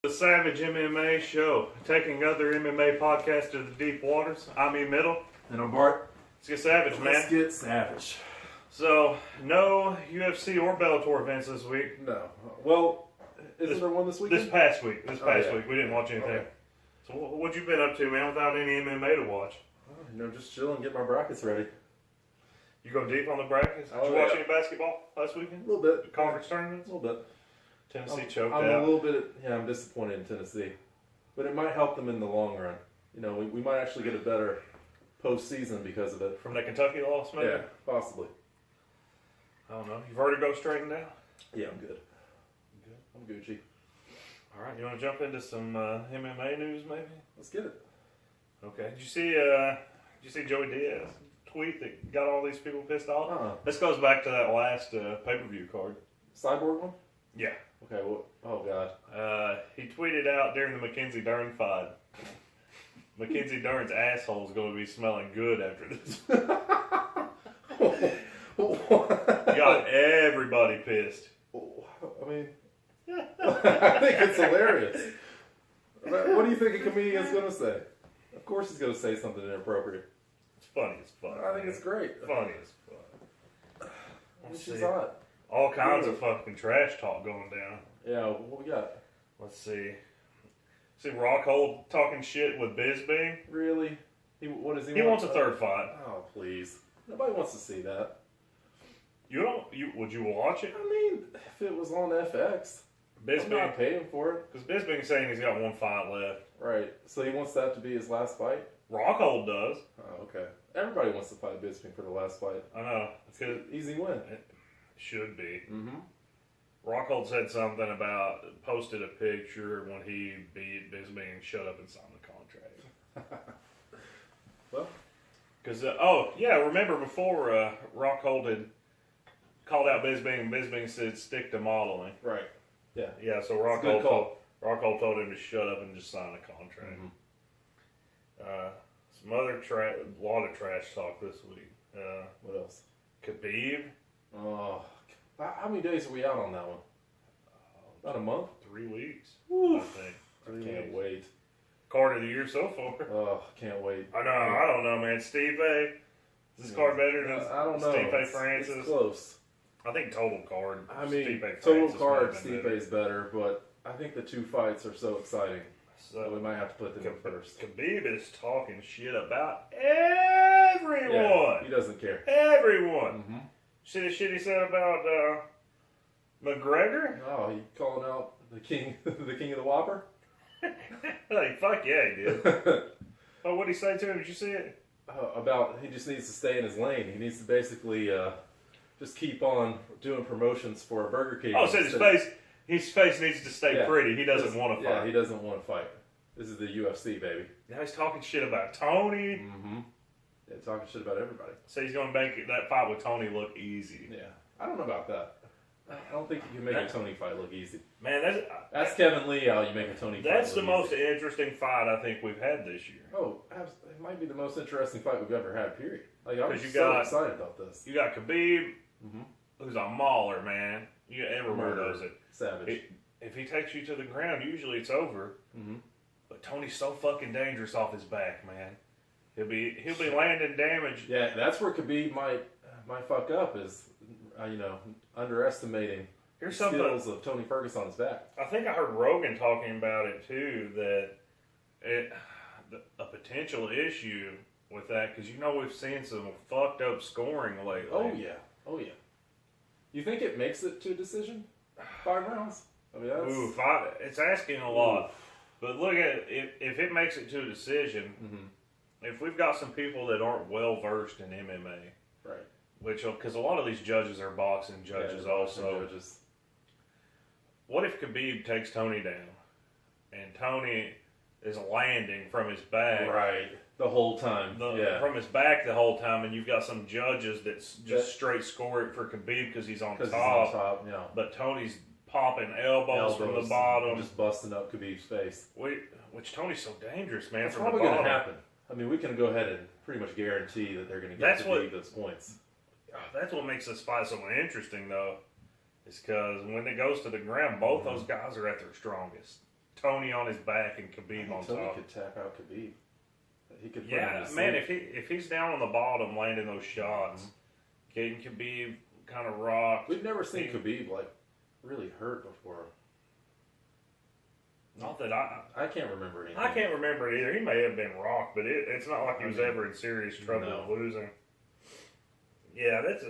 The Savage MMA Show, taking other MMA podcasts to the deep waters. I'm E Middle. And I'm Bart. Let's get savage, man. Let's get savage. So, no UFC or Bellator events this week. No. Well, isn't there one this weekend? This past week. We didn't watch anything. Okay. So, what you been up to, man, without any MMA to watch? Just chilling, get my brackets ready. You go deep on the brackets? Did you watch any basketball last weekend? A little bit. The conference tournaments? A little bit. Tennessee choked I'm out. a little bit, I'm disappointed in Tennessee. But it might help them in the long run. We might actually get a better postseason because of it. From that Kentucky loss, maybe? Yeah, possibly. I don't know. You've already go straightened out? Yeah, I'm good. I'm Gucci. All right, you want to jump into some MMA news, maybe? Let's get it. Okay. Did you see Joey Diaz tweet that got all these people pissed off? Uh-uh. This goes back to that last pay-per-view card. Cyborg one? Yeah. Okay, well, oh, God. He tweeted out during the Mackenzie Dern fight, Mackenzie Dern's asshole is going to be smelling good after this. Got everybody pissed. I mean, I think it's hilarious. What do you think a comedian's going to say? Of course he's going to say something inappropriate. It's funny as fuck. I think it's great. Funny as fuck. She's hot. All kinds of fucking trash talk going down. Yeah, what we got? Let's see. See Rockhold talking shit with Bisping. Really? What does he want? He wants a third fight. Oh, please. Nobody wants to see that. Would you watch it? I mean, if it was on FX, I'm not paying for it. Because Bisping's saying he's got one fight left. Right. So he wants that to be his last fight? Rockhold does. Oh, okay. Everybody wants to fight Bisping for the last fight. I know. Easy win. It should be. Mm-hmm. Rockhold said something about, posted a picture when he beat Bisping and shut up and signed the contract. Well. Because, remember before Rockhold had called out Bisping and Bisping said stick to modeling. Right. Yeah. Yeah, so Rockhold told him to shut up and just sign the contract. Mm-hmm. Some other lot of trash talk this week. What else? Khabib. Oh, how many days are we out on that one? About a month? 3 weeks, Oof. I think. I can't wait. Card of the year so far. Oh, can't wait. I don't know, man. Stipe. Is this card better than I don't know. Stipe Francis? It's close. I think total card. I mean, Stipe total Francis card, Stipe Stipe's better, but I think the two fights are so exciting. So we might have to put them in first. Khabib is talking shit about everyone. Yeah, he doesn't care. Everyone. Mm-hmm. See the shit he said about McGregor? Oh, he calling out the king, the king of the Whopper? Like, fuck yeah, he did. Oh, what'd he say to him? Did you see it? About he just needs to stay in his lane. He needs to basically just keep on doing promotions for Burger King. Oh, so his face needs to stay pretty. He doesn't want to fight. Yeah, he doesn't want to fight. This is the UFC, baby. Now he's talking shit about Tony. Mm-hmm. Yeah, talking shit about everybody. So he's going to make that fight with Tony look easy. Yeah, I don't know about that. I don't think you can make a Tony fight look easy. Man, that's Kevin Lee how you make a Tony fight That's look the most easy. Interesting fight I think we've had this year. Oh, it might be the most interesting fight we've ever had, period. Like, I'm excited about this. You got Khabib, who's a mauler, man. Everyone knows it. Savage. If he takes you to the ground, usually it's over. Mm-hmm. But Tony's so fucking dangerous off his back, man. He'll be landing damage. Yeah, that's where Khabib might fuck up is, underestimating the skills of Tony Ferguson on his back. I think I heard Rogan talking about it too, that a potential issue with that, because we've seen some fucked up scoring lately. Oh yeah. You think it makes it to a decision? 5 rounds? I mean, that's... It's asking a lot. But look at it, if it makes it to a decision, if we've got some people that aren't well versed in MMA, right? Because a lot of these judges are boxing judges also. What if Khabib takes Tony down, and Tony is landing from his back, right, the whole time, from his back the whole time, and you've got some judges that just straight score it for Khabib because he's on top, yeah. But Tony's popping elbows from the bottom, just busting up Khabib's face. Which Tony's so dangerous, man. That's from probably the bottom. Going to happen. I mean, we can go ahead and pretty much guarantee that they're going to get Khabib those points. That's what makes this fight so interesting, though, is because when it goes to the ground, both those guys are at their strongest. Tony on his back and Khabib on Tony top. could tap out Khabib. He could put Yeah, him to man. sleep. If he's down on the bottom, landing those shots, getting Khabib kind of rocked. We've never seen Khabib like really hurt before. Not that I can't remember anything. I can't remember it either. He may have been rocked, but it's not like he was ever in serious trouble of losing. Yeah, that's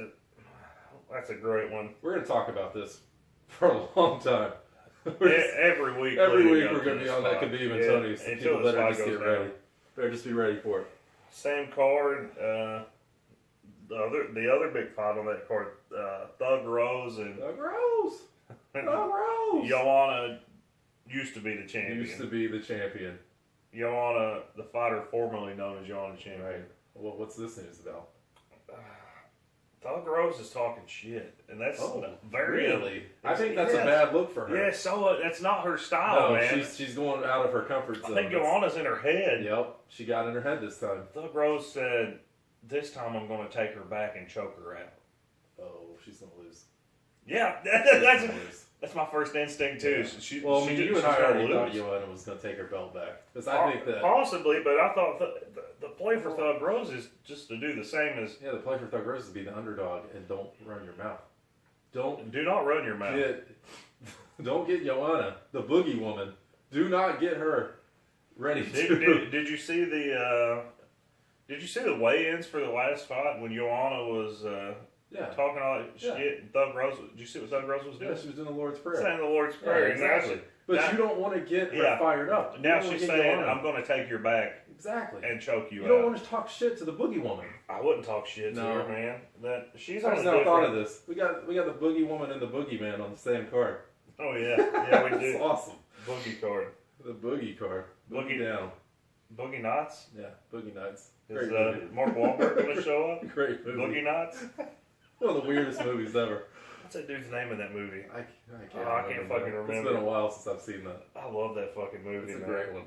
a great one. We're going to talk about this for a long time. Every week we're going to be on that Khabib and Tony. So people better just get ready. Better just be ready for it. Same card. The other big fight on that card, Thug Rose and Thug Rose. Joanna used to be the champion. Joanna, the fighter formerly known as Joanna Champion. Right. Well, what's this news about? Thug Rose is talking shit, and that's very. Really? I think that's a bad look for her. Yeah, so that's not her style, man. She's going out of her comfort zone. I think Joanna's in her head. Yep, she got in her head this time. Thug Rose said, "This time I'm going to take her back and choke her out." Oh, she's going to lose. Yeah, that's my first instinct too. Yeah. You and I already thought Joanna was going to take her belt back because I think that possibly, but I thought the play for Thug Rose is just to do the same as the play for Thug Rose is to be the underdog and don't run your mouth. Do not run your mouth. Don't get Joanna, the boogie woman. Do not get her ready. Did you see the weigh-ins for the last fight when Joanna was? Talking all that shit. And Thug Rose, did you see what Thug Rose was doing? Yeah, she was doing the Lord's Prayer. Saying the Lord's Prayer. Exactly. But you don't want to get her fired up. Now she's saying, I'm going to take your back. Exactly. And choke you out. You don't want to talk shit to the boogie woman. I wouldn't talk shit to her, man. She's I just now thought of this. We got the boogie woman and the boogie man on the same card. Oh, yeah. Yeah, we do. That's awesome. Boogie card. The boogie card. Boogie down. Boogie Nights? Yeah, Boogie Nights. Is Mark Wahlberg going to show up? Great movie. Boogie Nights? One of the weirdest movies ever. What's that dude's name in that movie? I can't fucking remember. It's been a while since I've seen that. I love that fucking movie. It's a great one.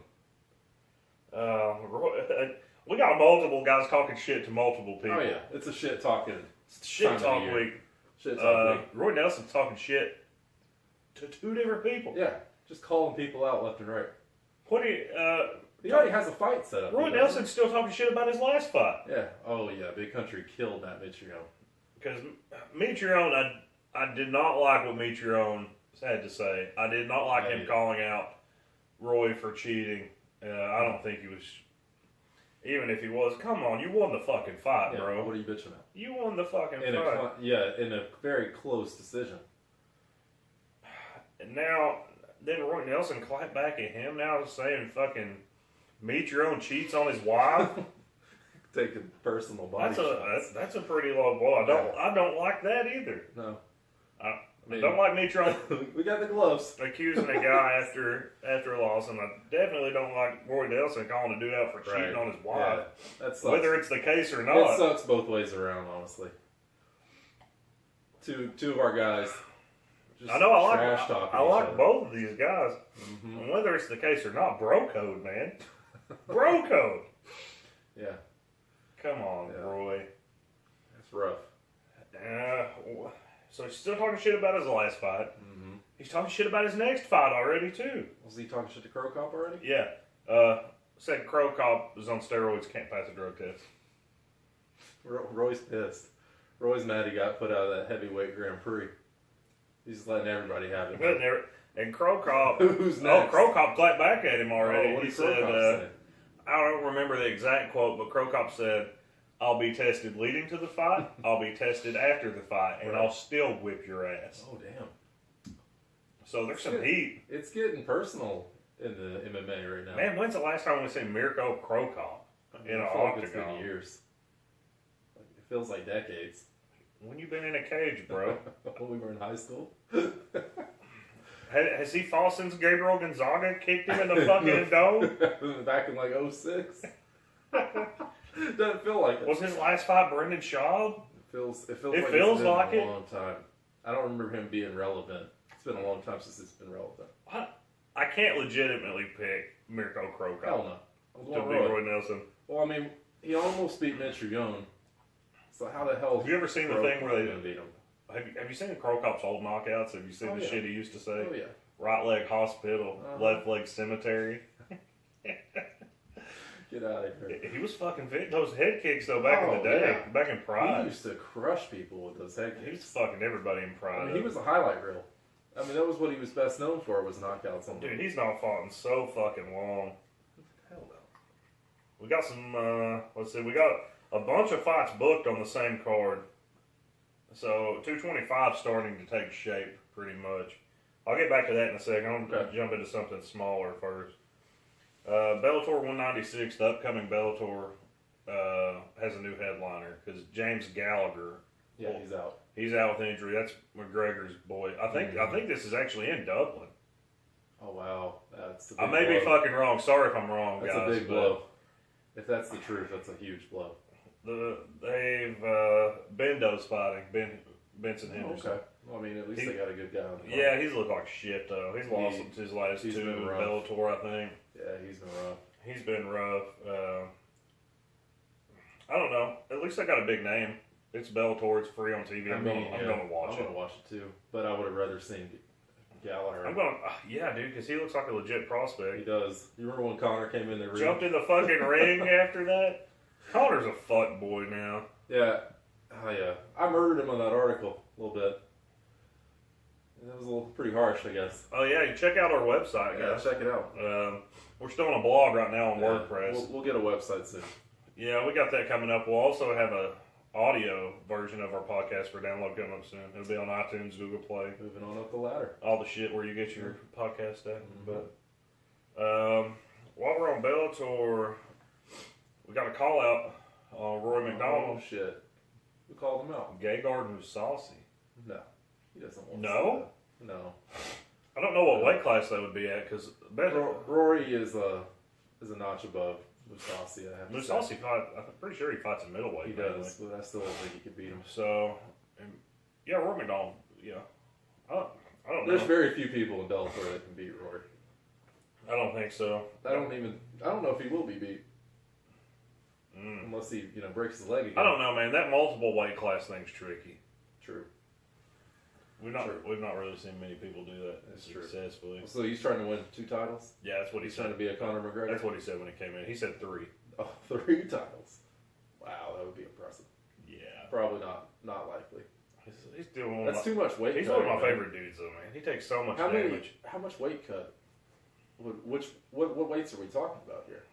We got multiple guys talking shit to multiple people. Oh yeah, it's a shit talking. Shit talk week. Shit talk week. Roy Nelson's talking shit to 2 different people. Yeah, just calling people out left and right. What do you? He already has a fight set up. Roy Nelson's still talking shit about his last fight. Yeah. Oh yeah, Big Country killed Matt Mitrione. Because Mitrione, I did not like what Mitrione had to say. I did not like him calling out Roy for cheating. I don't think he was. Even if he was, come on, you won the fucking fight, bro. What are you bitching about? You won the fucking fight. In a very close decision. And now, then Roy Nelson clapped back at him now saying fucking Mitrione cheats on his wife. Taking personal body shots. That's a pretty low blow. I don't like that either. No. I don't like Mitrione. We got the gloves. Accusing a guy after a loss, and I definitely don't like Roy Nelson calling a dude out for cheating on his wife. Yeah, that sucks. Whether it's the case or not. It sucks both ways around, honestly. Two of our guys. Just I know I like both of these guys. Mm-hmm. And whether it's the case or not, bro code, man. Bro code. Yeah. Come on, Roy. That's rough. So he's still talking shit about his last fight. Mm-hmm. He's talking shit about his next fight already, too. Was he talking shit to Crow Cop already? Yeah. Said Crow Cop is on steroids, can't pass a drug test. Roy's pissed. Roy's mad he got put out of that heavyweight Grand Prix. He's just letting everybody have it. And Crow Cop... Who's next? Crow Cop clapped back at him already. What he did Crow said, Cop say? I don't remember the exact quote, but Crow Cop said, I'll be tested leading to the fight, I'll be tested after the fight, and I'll still whip your ass. Oh, damn. So there's some heat. It's getting personal in the MMA right now. Man, when's the last time we seen Mirko Crow Cop in an octagon? It's been years. It feels like decades. When you been in a cage, bro? When we were in high school. Has he fought since Gabriel Gonzaga kicked him in the fucking dome? Back in like 06. Doesn't feel like it. Was his last fight Brendan Schaub? It feels like a long time. I don't remember him being relevant. It's been a long time since it's been relevant. I can't legitimately pick Mirko Crow Cop. Hell no. To beat Roy Nelson. Well, I mean, he almost beat Mitrione. So how the hell? Have you ever seen the thing where they beat him? Have you seen the Crow Cop's old knockouts? Have you seen the shit he used to say? Oh yeah. right leg hospital, left leg cemetery. Get out of here. He was fucking fit. Those head kicks, though, back in the day. Yeah. Back in Pride. He used to crush people with those head kicks. He was fucking everybody in Pride. I mean, he was a highlight reel. I mean, that was what he was best known for, was knockouts on Dude, he's not fought in so fucking long. Hell no. We got some, let's see, we got a bunch of fights booked on the same card. So, 225 starting to take shape, pretty much. I'll get back to that in a second. I'm going to jump into something smaller first. Bellator 196, the upcoming Bellator, has a new headliner because James Gallagher. Yeah, he's out. He's out with injury. That's McGregor's boy. I think this is actually in Dublin. Oh wow, that's. I may be fucking wrong. Sorry if I'm wrong, that's guys. That's a big blow. If that's the truth, that's a huge blow. They've Bendo's fighting Benson Henderson. Okay. Well, I mean, at least they got a good guy on the Yeah, he's looked like shit though. He's lost his last two Bellator, I think. Yeah, he's been rough. He's been rough. I don't know. At least they got a big name. It's Bellator. It's free on TV. I'm going to watch it. I'm going to watch it too. But I would have rather seen Gallagher. I'm going. Yeah, dude, because he looks like a legit prospect. He does. You remember when Connor came in the ring? Jumped in the fucking ring after that. Connor's a fuck boy now. Yeah. Oh yeah. I murdered him on that article a little bit. That was a little pretty harsh, I guess. Oh yeah, you check out our website, guys. Yeah, check it out. We're still on a blog right now on WordPress. We'll get a website soon. Yeah, we got that coming up. We'll also have a audio version of our podcast for download coming up soon. It'll be on iTunes, Google Play. Moving on up the ladder. All the shit where you get your podcast at. Mm-hmm. But while we're on Bellator, we got a call out on Roy McDonald. Oh shit. Who called him out? Gay Garden was saucy. No. He doesn't want No? to. No. I don't know what weight class they would be at because Rory is a notch above Mousasi. Mousasi fight. I'm pretty sure he fights in middleweight. He does, but I still don't think he could beat him. So, yeah, Rory McDonald. Yeah, I don't know. There's very few people in Bellator that can beat Rory. I don't think so. I don't know if he will be beat. Unless he breaks his leg again. I don't know, man. That multiple weight class thing's tricky. True. We've not really seen many people do that successfully. So he's trying to win 2 titles? Yeah, that's what he's trying to be a Conor McGregor? That's what he said when he came in. He said 3. Oh, 3 titles. Wow, that would be impressive. Yeah. Probably not likely. He's doing That's too much weight cut. He's one of my favorite dudes, though, man. He takes so much damage. How much weight cut? What weights are we talking about here?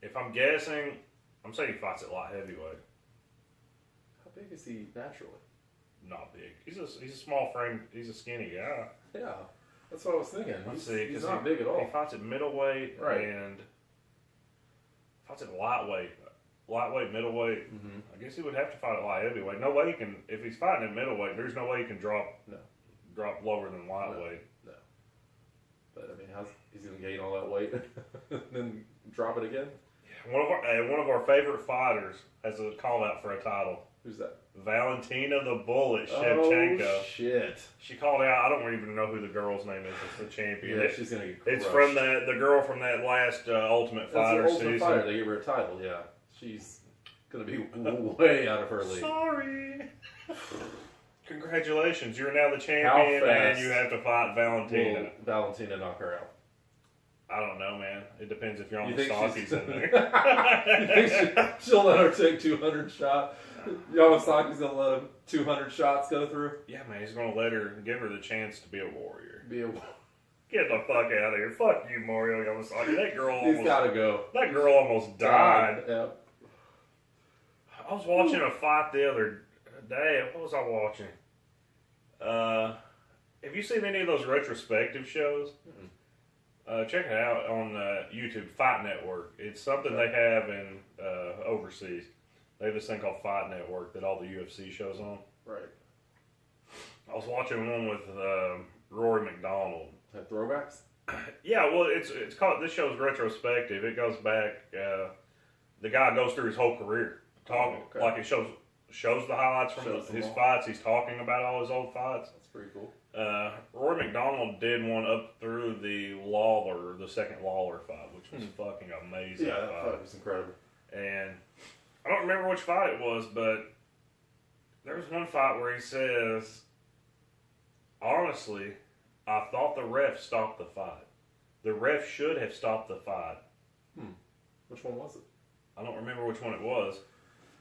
If I'm guessing, I'm saying he fights at light heavyweight. How big is he naturally? Not big. He's a small frame. He's a skinny guy. Yeah, that's what I was thinking. He's not big at all. He fights at middleweight and fights at lightweight, middleweight. Mm-hmm. I guess he would have to fight at light heavyweight. No way he can. If he's fighting at middleweight, there's no way he can drop lower than lightweight. No. But I mean, he's going to gain all that weight and then drop it again? One of our favorite fighters has a call out for a title. Who's that? Valentina the Bullet Shevchenko. Oh, shit. She called out. I don't even know who the girl's name is. It's the champion. Yeah, she's going to get crushed. It's from the girl from that last Ultimate Fighter season. Ultimate Fighter. They gave her a title, yeah. She's going to be way out of her league. Sorry. Congratulations. You're now the champion and you have to fight Valentina. Will Valentina knock her out? I don't know, man. It depends if Yamasaki's in there. You think she'll let her take 200 shots? Yamasaki's going to let him 200 shots go through? Yeah, man. He's going to give her the chance to be a warrior. Get the fuck out of here. Fuck you, Mario Yamasaki. That girl He's got to go. That girl almost died. Yeah. I was watching a fight the other day. What was I watching? Have you seen any of those retrospective shows? Mm-mm. Check it out on YouTube, Fight Network. It's something they have in overseas. They have this thing called Fight Network that all the UFC shows on. Right. I was watching one with Rory McDonald. That throwbacks? Yeah, well, it's called. This show's retrospective. It goes back. The guy goes through his whole career, talking like it shows the highlights from his fights. He's talking about all his old fights. That's pretty cool. Rory McDonald did one up through the second Lawler fight, which was fucking amazing. Yeah, that fight was incredible. And I don't remember which fight it was, but there was one fight where he says, honestly, I thought the ref stopped the fight. The ref should have stopped the fight. Which one was it? I don't remember which one it was,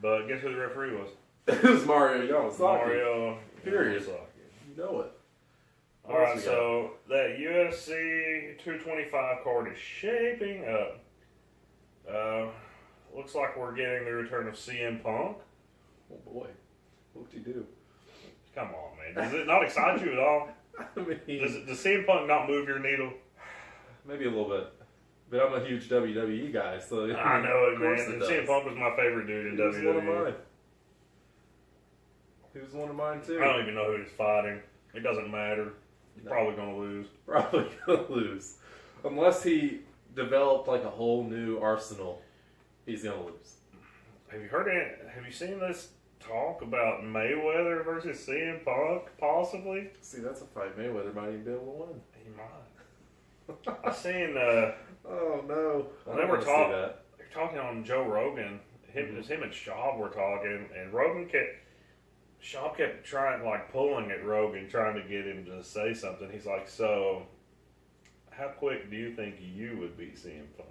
but guess who the referee was? It was Mario Yamasaki. Mario. Period. Yamasaki. You know it. All right, so that UFC 225 card is shaping up. Looks like we're getting the return of CM Punk. Oh boy, what did he do? Come on, man. Does it not excite you at all? I mean, Does CM Punk not move your needle? Maybe a little bit. But I'm a huge WWE guy, so I know it, man. It And CM Punk was my favorite dude in WWE. He was one of mine. He was one of mine too. I don't even know who he's fighting. It doesn't matter. He's probably gonna lose. Probably gonna lose, unless he developed like a whole new arsenal. He's gonna lose. Have you heard it? Have you seen this talk about Mayweather versus CM Punk possibly? See, that's a fight Mayweather might even be able to win. He might. I seen. Oh no! Well, they were talking on Joe Rogan. Him and Schaub were talking, and Schaub kept trying, like, pulling at Rogan, trying to get him to say something. He's like, "So, how quick do you think you would beat CM Punk?"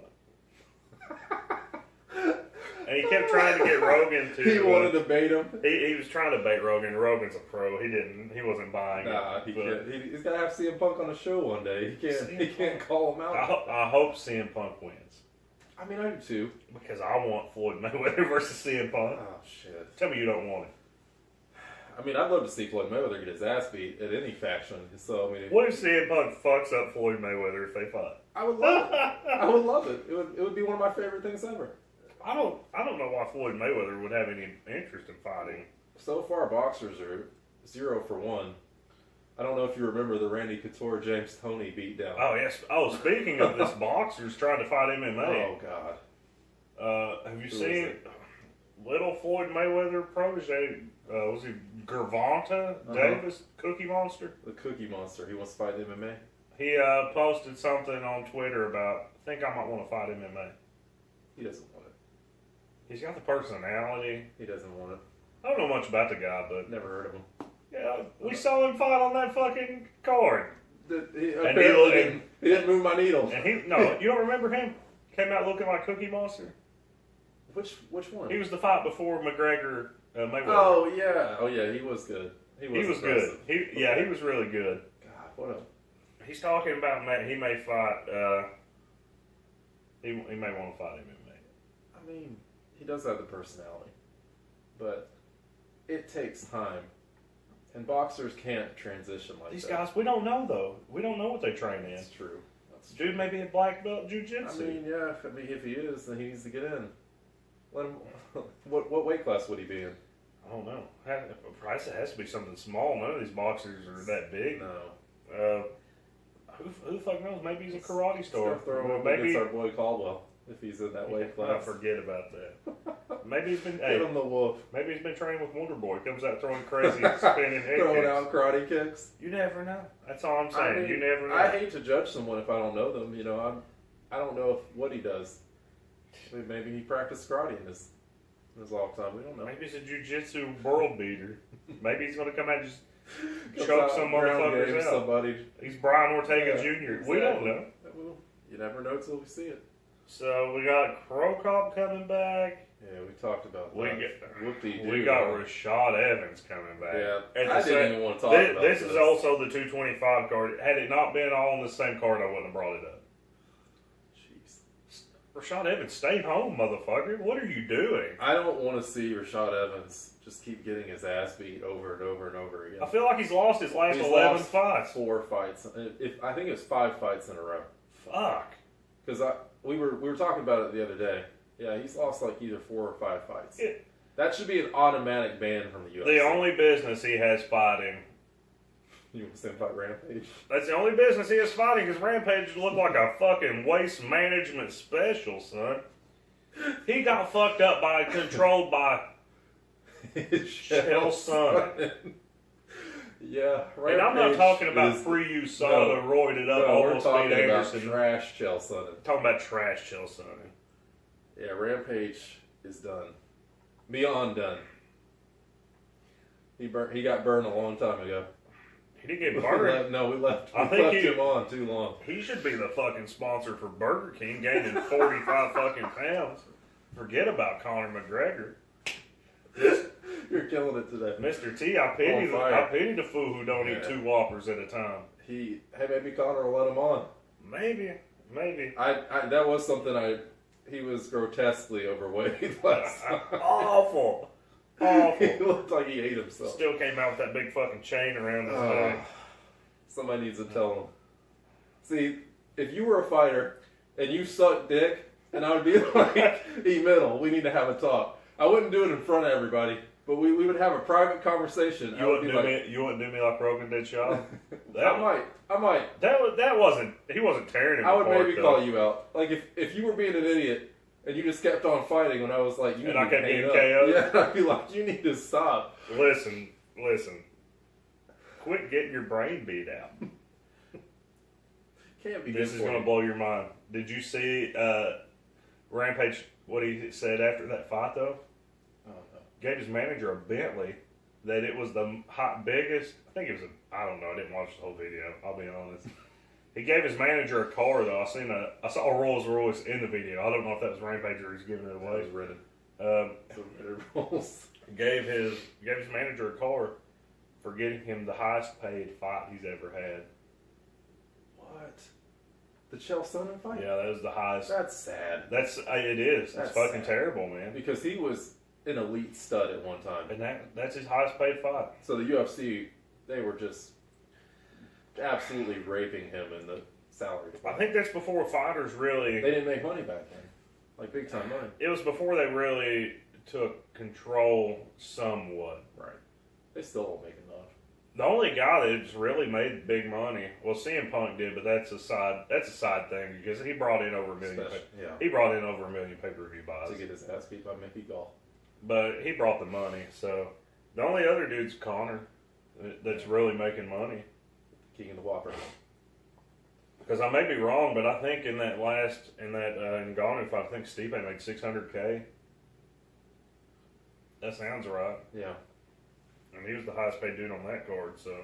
And he kept trying to get Rogan to. He wanted to bait him. He was trying to bait Rogan. Rogan's a pro. He wasn't buying it. He can't. He's got to have CM Punk on the show one day. He can't call him out. I hope CM Punk wins. I mean, I do too. Because I want Floyd Mayweather versus CM Punk. Oh shit! Tell me you don't want it. I mean, I'd love to see Floyd Mayweather get his ass beat at any faction. So I mean, what if CM Punk fucks up Floyd Mayweather if they fight? I would love it. I would love it. It would be one of my favorite things ever. I don't know why Floyd Mayweather would have any interest in fighting. So far, boxers are 0 for 1. I don't know if you remember the Randy Couture James Toney beatdown. Oh yes. Oh, speaking of this, boxers trying to fight MMA. Oh god. Have you seen little Floyd Mayweather protege? Was he Gervonta Davis, Cookie Monster? The Cookie Monster. He wants to fight MMA. He posted something on Twitter about, I think I might want to fight MMA. He doesn't want it. He's got the personality. He doesn't want it. I don't know much about the guy, but never heard of him. Yeah, we saw him fight on that fucking card. He didn't move my needle. And you don't remember him? Came out looking like Cookie Monster. Which one? He was the fight before McGregor Mayweather. Oh yeah, he was good. He was good. He was really good. God, what a... He's talking about he may fight. He may want to fight MMA. I mean, he does have the personality, but it takes time, and boxers can't transition like these that. guys. We don't know though. We don't know what they train in. That's true. Dude may be a black belt jiu-jitsu. I mean, yeah. If he is, then he needs to get in. Let him. What weight class would he be in? I don't know. Price has to be something small. None of these boxers are that big. No. Who the fuck knows? Maybe he's a karate star. Maybe it's our boy Caldwell if he's in that weight class. I forget about that. Maybe he's been. Give him the wolf. Maybe he's been training with Wonder Boy. Comes out throwing crazy spinning head throwing kicks. out karate kicks. You never know. That's all I'm saying. I mean, you never know. I hate to judge someone if I don't know them. You know, I don't know what he does. Maybe he practiced karate in his lifetime. We don't know. Maybe he's a jiu-jitsu world beater. Maybe he's going to come out and just choke some motherfuckers out. Somebody. He's Brian Ortega Jr. Exactly. We don't know. You never know until we see it. So we got Crow Cop coming back. Yeah, we talked about that. We got Rashad Evans coming back. Yeah, I didn't even want to talk about this. This is also the 225 card. Had it not been all on the same card, I wouldn't have brought it up. Rashad Evans, stay home, motherfucker. What are you doing? I don't want to see Rashad Evans just keep getting his ass beat over and over and over again. I feel like he's lost his last 11 fights. 4 fights. I think it was 5 fights in a row. Fuck. Because we were talking about it the other day. Yeah, he's lost like either 4 or 5 fights. That should be an automatic ban from the UFC. The only business he has fighting. You want to see him fight Rampage? That's the only business he is fighting, because Rampage looked like a fucking waste management special, son. He got fucked up controlled by Chael Sonnen. Yeah, Rampage. And I'm not talking about free-use soda, roided up, almost beat Anderson. Trash Chael Sonnen. Talking about trash Chael Sonnen. Yeah, Rampage is done. Beyond done. He got burned a long time ago. He didn't get burned. We left him on too long. He should be the fucking sponsor for Burger King, gaining 45 fucking pounds. Forget about Conor McGregor. You're killing it today. Mr. T, I pity the fool who don't eat 2 Whoppers at a time. Hey, maybe Conor will let him on. Maybe. That was something he was grotesquely overweight last time. Awful. He looked like he ate himself. Still came out with that big fucking chain around his neck. Somebody needs to tell him. See, if you were a fighter and you sucked dick, and I would be like, E-middle, we need to have a talk. I wouldn't do it in front of everybody, but we would have a private conversation. You wouldn't do me like Rogan did Shaw? I might. That wasn't, he wasn't tearing him I would apart, maybe call you out. Like, if you were being an idiot, and you just kept on fighting when I was like, you need to getting KO'd. KO'd? Yeah, I'd be like, you need to stop. Listen. Quit getting your brain beat out. Can't be. This is going to blow your mind. Did you see Rampage, what he said after that fight, though? Oh, no. Gave his manager a Bentley, that it was the biggest, I think it was I don't know, I didn't watch the whole video, I'll be honest. He gave his manager a car, though. I saw a Rolls Royce in the video. I don't know if that was Rampage or he's giving it away. It was Rolls. Gave his manager a car for getting him the highest paid fight he's ever had. What? The Chael Sonnen fight? Yeah, that was the highest. That's sad. It is. It's fucking sad. terrible, man. Because he was an elite stud at one time. And that's his highest paid fight. So the UFC, they were just absolutely raping him in the salary department. I think that's before fighters really... They didn't make money back then. Like big time money. It was before they really took control somewhat. Right. They still don't make enough. The only guy that's really made big money, well, CM Punk did, but that's a side thing because he brought in over $1 million. He brought in over $1 million pay-per-view buys to get his ass beat by Mickey Gall. But he brought the money, so the only other dude's Conor that's really making money. King of the Whopper. Because I may be wrong, but I think in that Ngannou fight, I think Stipe made $600K. That sounds right. Yeah. And he was the highest paid dude on that card, so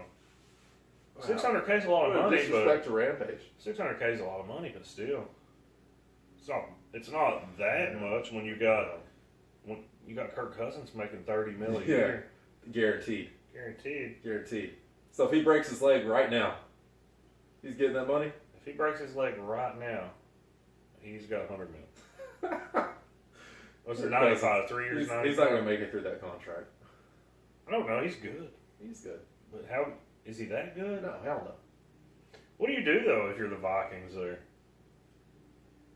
$600K is a lot of money. Disrespect to Rampage. $600K is a lot of money, but still, it's not that much when you got Kirk Cousins making $30 million a year. Guaranteed. So if he breaks his leg right now, he's getting that money? If he breaks his leg right now, he's got $100 million. What's it, 95, 3 years, 95? He's not going to make it through that contract. I don't know, he's good. He's good. But how, is he that good? No, hell no. What do you do, though, if you're the Vikings there?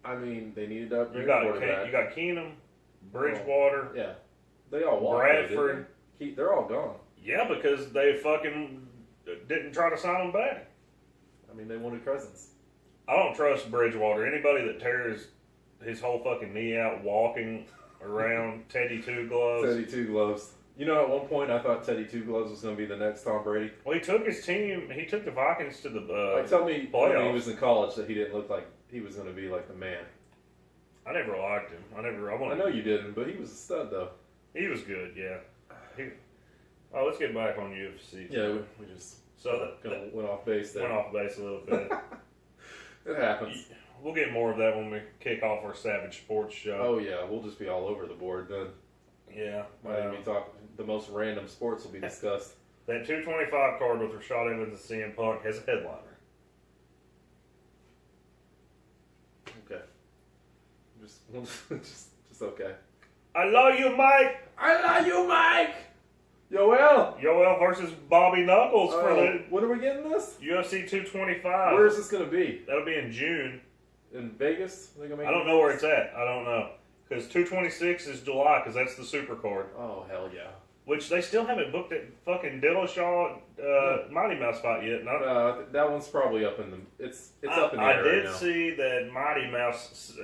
I mean, they needed to upgrade you got Keenum, Bridgewater. Yeah. They all walked. Bradford. They're all gone. Yeah, because they fucking didn't try to sign him back. I mean, they wanted Cousins. I don't trust Bridgewater. Anybody that tears his whole fucking knee out walking around Teddy Two Gloves. Teddy Two Gloves. You know, at one point I thought Teddy Two Gloves was going to be the next Tom Brady. Well, he took his team. He took the Vikings to the tell me playoffs. When he was in college that he didn't look like he was going to be like the man. I never liked him. I know you didn't, but he was a stud though. He was good, yeah. Let's get back on UFC. Yeah, we just went off base there. Went off base a little bit. It happens. We'll get more of that when we kick off our Savage Sports Show. Oh yeah, we'll just be all over the board then. Yeah. Might even talk. The most random sports will be discussed. That 225 card with Rashad Evans and CM Punk has a headliner. Okay. Just okay. I love you, Mike. Yoel versus Bobby Knuckles for the. When are we getting this? UFC 225. Where is this going to be? That'll be in June. In Vegas? I don't know where it's at. I don't know. Because 226 is July, because that's the super card. Oh, hell yeah. Which they still haven't booked that fucking Dillashaw Mighty Mouse fight yet. That one's probably up in the... It's up in the air I did right now. see that Mighty Mouse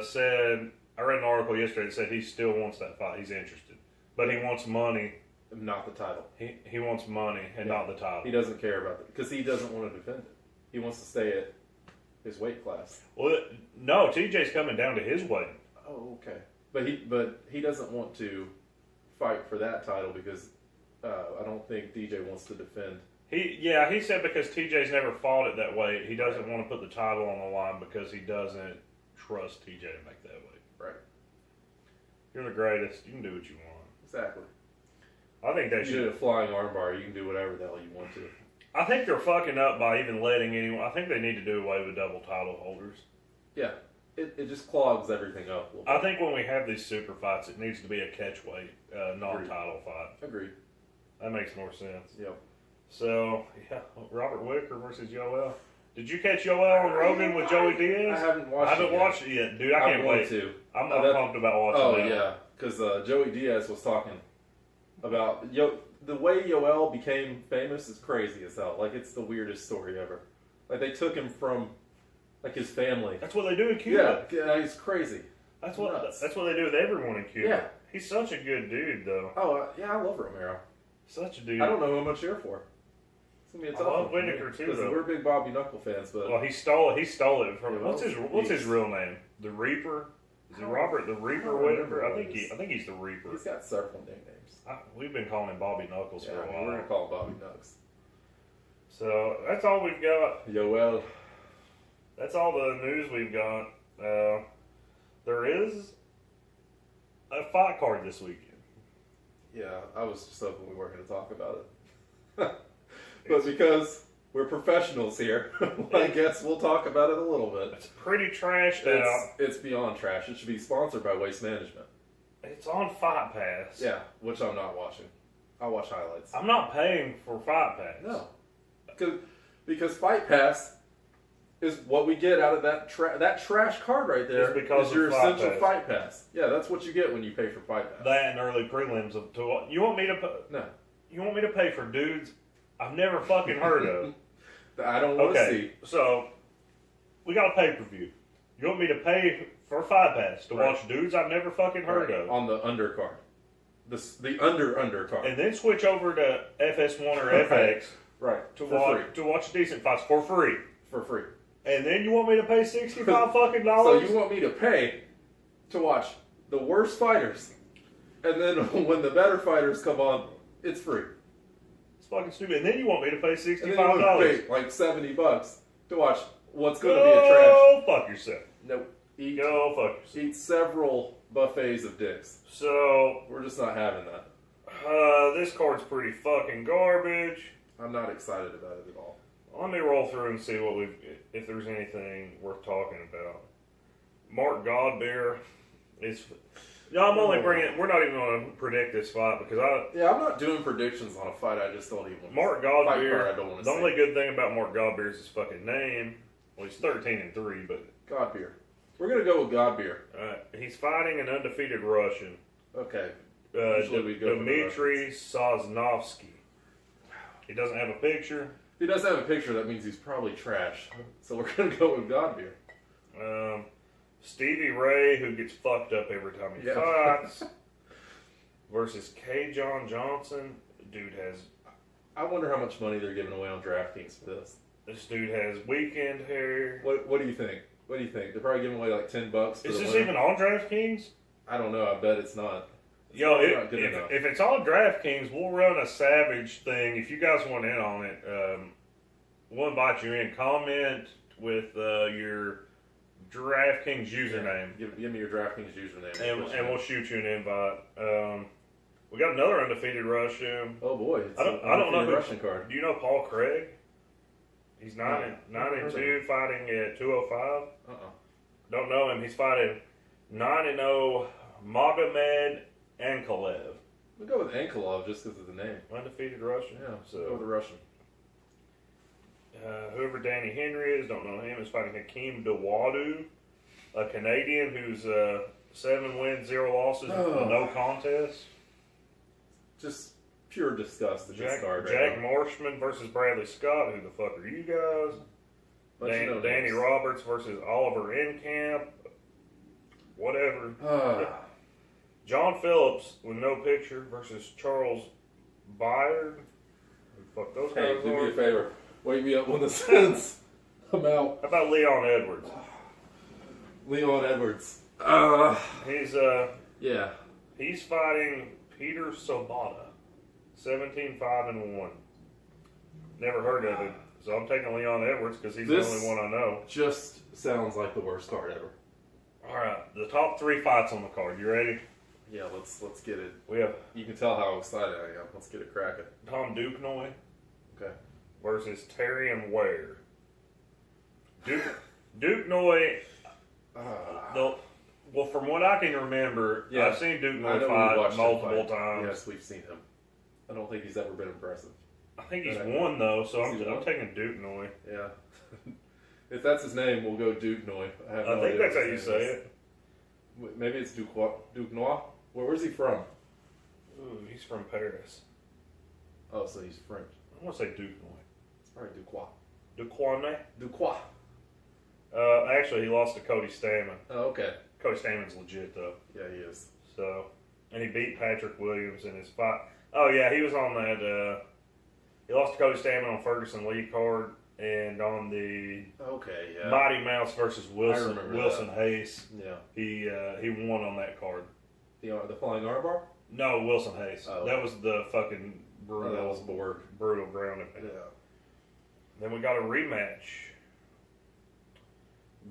said... I read an article yesterday that said he still wants that fight. He's interested. But he wants money. Not the title. He wants money and not the title. He doesn't care about it. Because he doesn't want to defend it. He wants to stay at his weight class. Well, no, TJ's coming down to his weight. Oh, okay. But he doesn't want to fight for that title because I don't think DJ wants to defend He said because TJ's never fought it that way, he doesn't want to put the title on the line because he doesn't trust TJ to make that way. Right. You're the greatest. You can do what you want. Exactly. I think they You should. do a flying armbar. You can do whatever the hell you want to. I think they're fucking up by even letting anyone. I think they need to do away with double title holders. Yeah. It just clogs everything up a little bit. I think when we have these super fights, it needs to be a catchweight, non-title fight. Agreed. That makes more sense. Yep. So, yeah, Robert Whitaker versus Yoel. Did you catch Yoel and Rogan with Joey Diaz? I haven't watched it. Watched it yet. Dude, I can't wait. To. I'm pumped about watching Oh, that. yeah. Because Joey Diaz was talking about... the way Yoel became famous is crazy as hell. Like, it's the weirdest story ever. Like, they took him from, like, his family. That's what they do in Cuba. Yeah, it's crazy. That's what they do with everyone in Cuba. Yeah. He's such a good dude, though. Oh, yeah, I love Romero. Such a dude. I don't know who I'm going to cheer for. It's going to be a tough one. I love Whitaker, too, Because though. we're big Bobby Knuckle fans, but... Well, he stole it from... Yeah, what's his real name? The Reaper? Is it Robert the Reaper Whitaker? I think he's the Reaper. He's got several nicknames. We've been calling him Bobby Knuckles for a while. We're going to call him Bobby Knucks. So, that's all we've got. Yoel. That's all the news we've got. There is a fight card this weekend. Yeah, I was just hoping we weren't going to talk about it. But because we're professionals here, I guess we'll talk about it a little bit. It's pretty trashed out. It's beyond trash. It should be sponsored by Waste Management. It's on Fight Pass. Yeah, which I'm not watching. I'll watch highlights. I'm not paying for Fight Pass. No. Because Fight Pass is what we get out of that trash card right there. It's because is your of Fight essential Pass. Fight Pass. Yeah, that's what you get when you pay for Fight Pass. That and early prelims you want me to No. You want me to pay for dudes I've never fucking heard of? I don't want to see. So we got a pay-per-view. You want me to pay for Fight Pass to watch dudes I've never fucking heard of on the undercard, the undercard, and then switch over to FS1 or FX to watch decent fights for free. For free. And then you want me to pay $65 fucking So dollars? you want me to pay to watch the worst fighters, and then when the better fighters come on, it's free. It's fucking stupid. And then you want me to pay $65? And then you want to pay like $70 to watch what's going to be a trash. Go fuck yourself. Nope. Go fuck yourself. Eat several buffets of dicks. So we're just not having that. This card's pretty fucking garbage. I'm not excited about it at all. Let me roll through and see if there's anything worth talking about. Mark Godbeer is. No, I'm only bringing. We're not even going to predict this fight because I'm not doing predictions on a fight. I just don't even. Mark Godbeer. I don't want to the only good thing about Mark Godbeer is his fucking name. Well, he's 13-3, but Godbeer. We're gonna go with Godbeer. He's fighting an undefeated Russian. Okay. Dmitry Sosnovsky. He doesn't have a picture. If he doesn't have a picture, that means he's probably trash. So we're gonna go with Godbeer. Stevie Ray, who gets fucked up every time he fights, versus K. John Johnson. Dude has. I wonder how much money they're giving away on DraftKings for this. This dude has weekend hair. What do you think? What do you think? They're probably giving away like $10. Is this even on DraftKings? I don't know. I bet it's not. Yo, if it's on DraftKings, we'll run a Savage thing. If you guys want in on it, we'll invite you in. Comment with your DraftKings username. Give me your DraftKings username. And we'll shoot you an invite. We got another undefeated Russian. Oh boy. I don't know who, Russian card. Do you know Paul Craig? He's 9-2 fighting at 205. Don't know him. He's fighting 9-0 Magomed Ankalev. We'll go with Ankalev just because of the name. Undefeated Russian. Yeah, so go with the Russian. Whoever Danny Henry is, don't know him, is fighting Hakeem Dawodu, a Canadian who's 7 wins, 0 losses, no contest. Just pure disgust at this card right Jack now. Marshman versus Bradley Scott. Who the fuck are you guys? Danny Roberts versus Oliver Enkamp. Whatever. John Phillips with no picture versus Charles Byard. Who the fuck those guys do are? me a favor. Wake me up when the sun's come out. How about Leon Edwards? Leon Edwards. He's fighting Peter Sobota, 17-5-1. Never heard of him. So I'm taking Leon Edwards because he's the only one I know. Just sounds like the worst card ever. All right, the top 3 fights on the card. You ready? Yeah, let's get it. We have You can tell how excited I am. Let's get it cracking. Tom Duquesnoy Okay. versus Terry and Ware. Duquesnoy. Well, from what I can remember, Yeah, I've seen I Duquesnoy know we've fight watched him multiple fight. times. Yes, we've seen him. I don't think he's ever been impressive. I think he's won though, so Has he I'm won? taking Duquesnoy. Yeah. If that's his name, we'll go Duquesnoy. I think that's how you say it. Maybe it's Duquesnoy. Where's he from? Ooh, he's from Paris. Oh, so he's French. I want to say Duquesnoy. It's probably Duquois. Duquesnoy? Duquois. Actually, he lost to Cody Stamann. Oh, okay. Cody Stamann's legit though. Yeah, he is. So, and he beat Patrick Williams in his fight. Oh yeah, he was on that. He lost to Cody Stamann on Ferguson Lee card, and on the Mighty Mouse versus Wilson Hayes. Yeah. He won on that card. The flying armbar? No, Wilson Hayes. Oh. That was the fucking brutal. That was Borg. Brutal ground. Yeah. Then we got a rematch.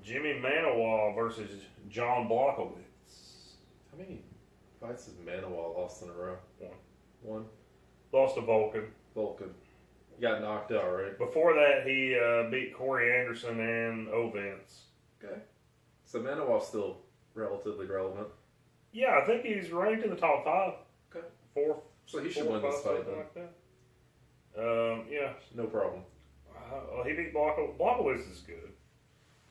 Jimmy Manawa versus John Blachowicz. How many fights has Manawa lost in a row? One. Lost to Vulcan. He got knocked out, right? Before that, he beat Corey Anderson and Ovens. Okay. So Manawa's still relatively relevant. Yeah, I think he's ranked in the top 5. Okay. 4. So he should 4, win 5, this fight something then. like that. Yeah. No problem. He beat Blachowicz. Blachowicz is good.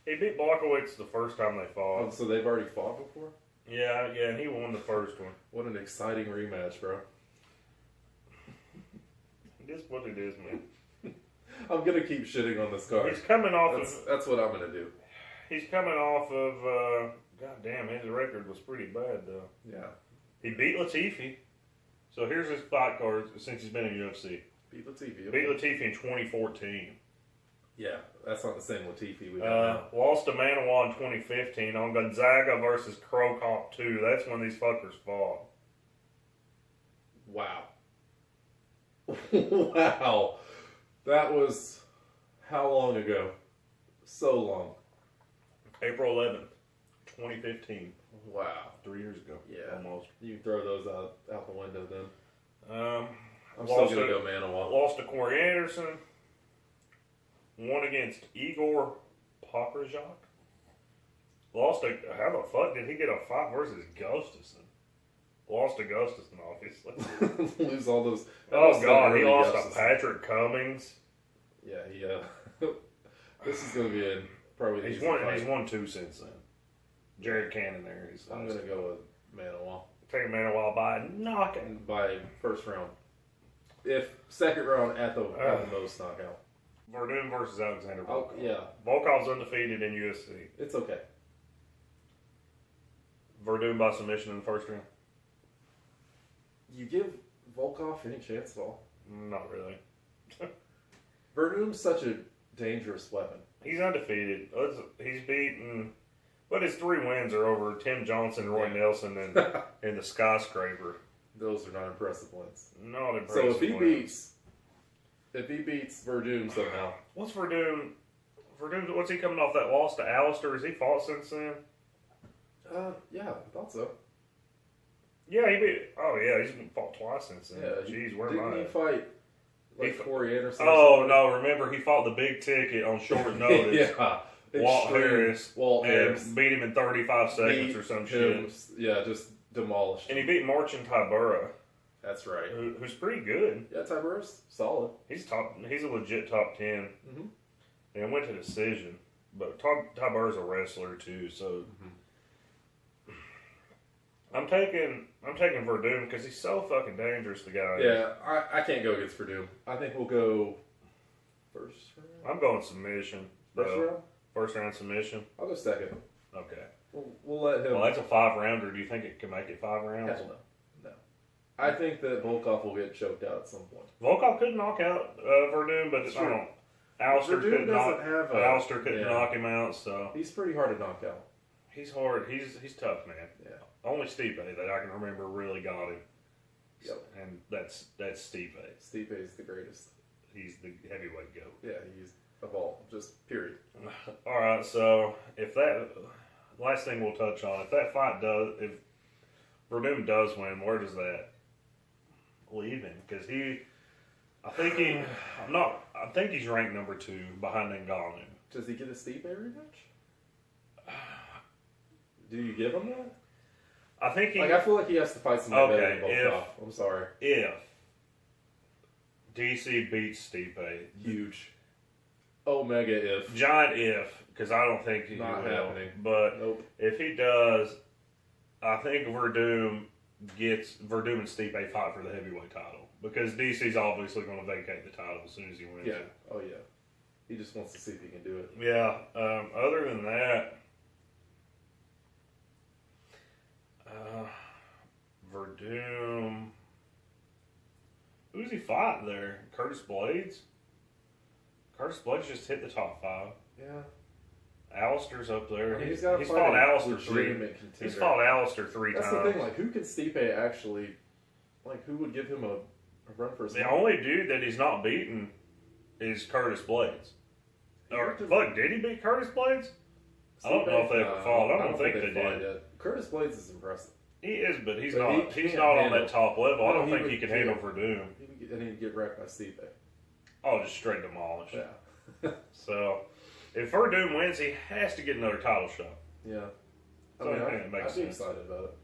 He beat Blachowicz the first time they fought. Oh, so they've already fought before? Yeah, and he won the first one. What an exciting rematch, bro. It is what it is, man. I'm gonna keep shitting on this card. He's coming off That's what I'm gonna do. He's coming off of. God damn, his record was pretty bad though. Yeah. He beat Latifi. So here's his fight card since he's been in UFC. Beat Latifi. Beat Latifi in 2014. Yeah, that's not the same Latifi we got now. Lost to Manawa in 2015 on Gonzaga versus Crow Cop 2. That's when these fuckers fought. Wow. Wow. That was how long ago? So long. April 11th, 2015. Wow. 3 years ago. Yeah. Almost. You can throw those out the window then. I'm Lost still going to go Manawa. Lost to Corey Anderson. Won against Igor Pokrajak. Lost to, how the fuck did he get a fight versus Gustafson? Lost to Gustafson, obviously. Lose all those. Oh, God, he lost to Patrick Cummings. Yeah, this is going to be probably He's won 2 since then. Jared Cannon there. I'm going to go with Manawa. Take Manawa by knocking. By first round. If second round at the most knockout. Werdum versus Alexander Volkov. Yeah. Volkov's undefeated in UFC. It's okay. Werdum by submission in the first round? You give Volkov any chance at all? Not really. Werdum's such a dangerous weapon. He's undefeated. He's beaten... But his 3 wins are over Tim Johnson, Roy Nelson, and the Skyscraper. Those are not impressive wins. Not impressive. So if he beats Werdum somehow. What's Werdum? What's he coming off that loss to Alistair? Has he fought since then? Yeah, I thought so. Yeah, he beat. Oh yeah, he's fought twice since then. Yeah, jeez, where am I? Didn't he fight Corey Anderson? Oh no, remember he fought the big ticket on short notice. Yeah. Walt Harris, and beat him in 35 seconds or some shit. Yeah, just demolished. And he beat Marcin Tybura. That's right. Who's pretty good. Yeah, Tybura's solid. He's a legit top 10. Mm-hmm. And went to decision. But Tybura's a wrestler too, so I'm taking Werdum because he's so fucking dangerous. The guy. Yeah, I can't go against Werdum. I think we'll go first round. I'm going submission. First round. First round submission. I'll go second. Okay. We'll let him. Well, that's a 5-rounder. Do you think it can make it 5 rounds? Hell no. I think that Volkov will get choked out at some point. Volkov could knock out Werdum, but I don't. Alistair couldn't knock him out, so he's pretty hard to knock out. He's hard. He's tough, man. Yeah. Only Stipe that I can remember really got him. Yep. And that's Stipe. Stipe is the greatest. he's the heavyweight GOAT. Yeah, he's of all, just period. All right, so if that last thing we'll touch on, if that fight does, if Werdum does win, where does that leave him? Because I think he's ranked number 2 behind Ngannou. Does he get a Stipe rematch? Do you give him that? I think I feel like he has to fight somebody better than Volkov. I'm sorry. If DC beats Stipe, huge, omega if, giant if, because I don't think he will. Happening. But nope. If he does, I think Werdum and Stipe fight for the heavyweight title, because DC's obviously going to vacate the title as soon as he wins. Yeah. It. Oh yeah. He just wants to see if he can do it. Yeah. Other than that. Werdum. Who's he fighting there? Curtis Blades? Curtis Blades just hit the top 5. Yeah. Alistair's up there. I mean, he's fought Alistair 3. He's fought Alistair 3 times. That's the thing. Like, who can Stipe actually? Like, who would give him a run for his The life? only dude that he's not beaten is Curtis Blades. Or fuck, did he beat Curtis Blades? I don't know if they ever fought. I don't think they did. Yet. Curtis Blades is impressive. He is, but he's not. He's not on that top level. I don't think he can handle Werdum. And he'd get wrecked by Stipe. Oh, just straight demolished. Yeah. So, if Werdum wins, he has to get another title shot. Yeah. I mean, I'd be excited about it.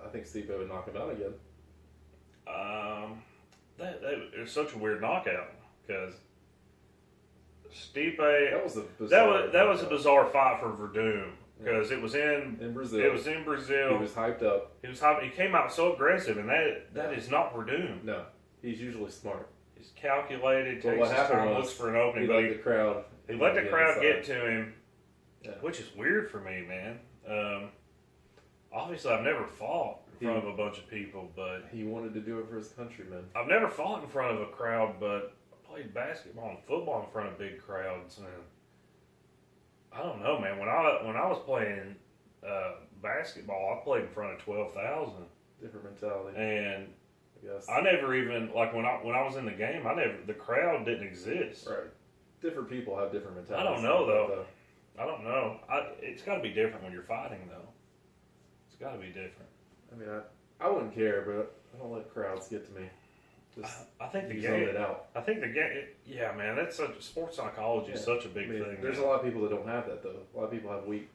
I think Stipe would knock him out again. That it was such a weird knockout because Stipe. That was a bizarre. That was a bizarre fight for Werdum. Because it was in Brazil. It was in Brazil. He was hyped up. He came out so aggressive, and that is not Werdum. No, he's usually smart. He's calculated, takes his time, looks for an opening. He let the crowd. He let the crowd get to him, yeah. Which is weird for me, man. Obviously, I've never fought in front of a bunch of people, but he wanted to do it for his countrymen. I've never fought in front of a crowd, but I played basketball and football in front of big crowds, and I don't know, man. When I was playing basketball, I played in front of 12,000. Different mentality. And yes. I never even when I was in the game, the crowd didn't exist. Right. Different people have different mentalities. I don't know though. I don't know. It's got to be different when you're fighting though. It's got to be different. I mean, I wouldn't care, but I don't let crowds get to me. I think the zone game. it out. I think the game. Yeah, man. That's sports psychology is such a big thing. There's a lot of people that don't have that though. A lot of people have weak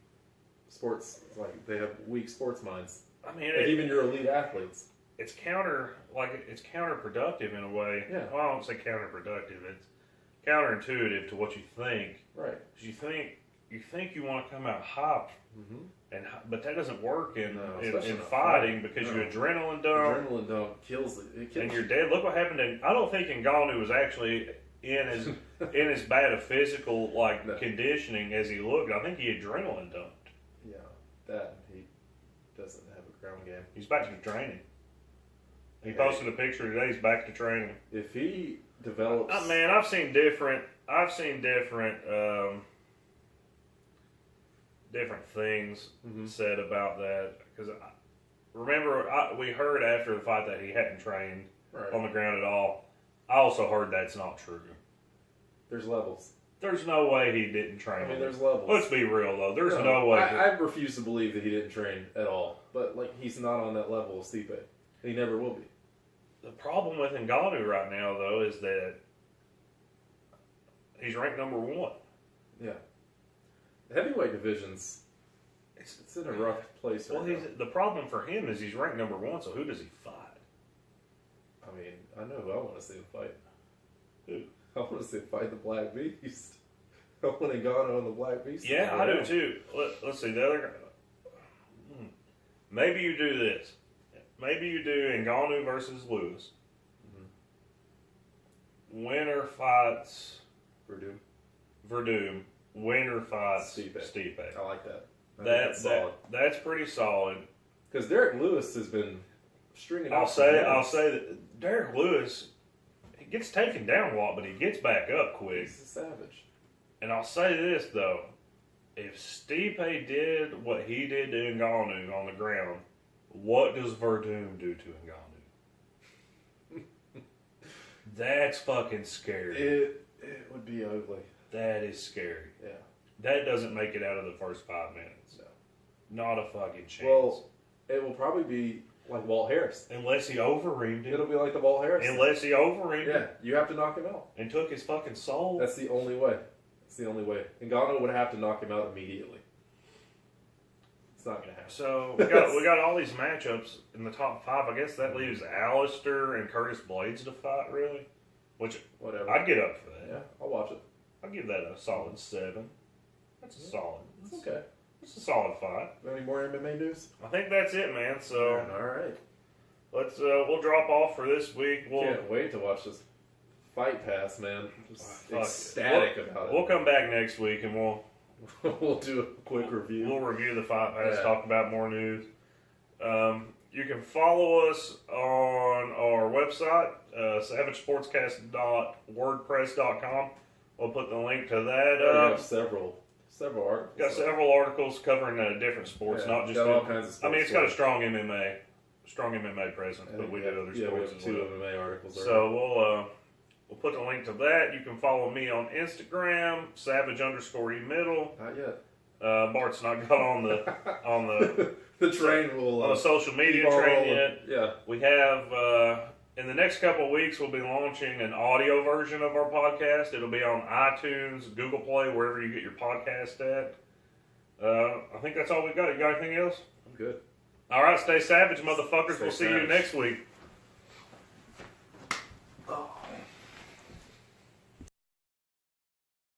sports. Like they have weak sports minds. I mean, even your elite athletes. It's counterproductive in a way. Yeah. Well, I don't say counterproductive. It's counterintuitive to what you think. Right. Because you think you want to come out hyped, but that doesn't work in fighting because you adrenaline dump. Adrenaline dump kills it. And you're dead. Look what happened. I don't think Ngannou was actually in as bad a physical conditioning as he looked. I think he adrenaline dumped. Yeah, that he doesn't have a ground game. He's back to training. He posted a picture today. He's back to training. If he develops, man, I've seen different things said about that because remember we heard after the fight that he hadn't trained on the ground at all. I also heard that's not true. There's levels. There's no way he didn't train. I mean, there's levels. Let's be real though. There's no way. I refuse to believe that he didn't train at all. But he's not on that level of Stipe. He never will be. The problem with Ngannou right now though is that he's ranked number 1. Yeah. The heavyweight divisions, it's in a rough place right now. The problem for him is he's ranked number 1, so who does he fight? I mean, I know who I want to see him fight. Who? I want to see him fight the Black Beast. I want Ngannou on the Black Beast. Yeah, I do too. Let's see, the other guy. Maybe you do this. Maybe you do Ngannou versus Lewis. Winner fights Werdum. Winner fights Stipe. I like that. That's solid. That's pretty solid. Because Derek Lewis has been stringing. I'll say that Derek Lewis, he gets taken down a lot, but he gets back up quick. He's a savage. And I'll say this though, if Stipe did what he did to Ngannou on the ground, what does Werdum do to Ngannou? That's fucking scary. It would be ugly. That is scary. Yeah. That doesn't make it out of the first 5 minutes. No. Not a fucking chance. Well, it will probably be like Walt Harris. Unless he overreamed it. It'll be like the Walt Harris. Unless he overreamed Yeah, it. you have to knock him out. And took his fucking soul. That's the only way. It's the only way. Ngannou would have to knock him out immediately. It's not going to happen. So we got all these matchups in the top 5. I guess that leaves Alistair and Curtis Blades to fight, really. Which Whatever. I'd get up for that. Yeah, I'll watch it. I'd give that a solid 7. That's a solid. It's okay. It's a solid fight. Any more MMA news? I think that's it, man. So All right. let's we'll drop off for this week. Can't wait to watch this Fight Pass, man. Just Fuck. ecstatic about it. We'll come back next week and We'll do a quick review. we'll review the Fight Pass, Yeah. talk about more news. You can follow us on our website, savagesportscast.wordpress.com. We'll put the link to that We up. have several articles. Got several articles covering different sports, Yeah, not just. got all kinds of I sports. mean, it's got a strong MMA presence, but we Yeah, do other we sports have as 2 well. MMA articles. So we'll put the link to that. You can follow me on Instagram, savage_emiddle. Not yet. Bart's not got on the The train will on the social media keep on train rolling. yet. Yeah. We have in the next couple of weeks we'll be launching an audio version of our podcast. It'll be on iTunes, Google Play, wherever you get your podcast at. I think that's all we got. You got anything else? I'm good. All right, stay savage, motherfuckers. Stay We'll see you savage. next week.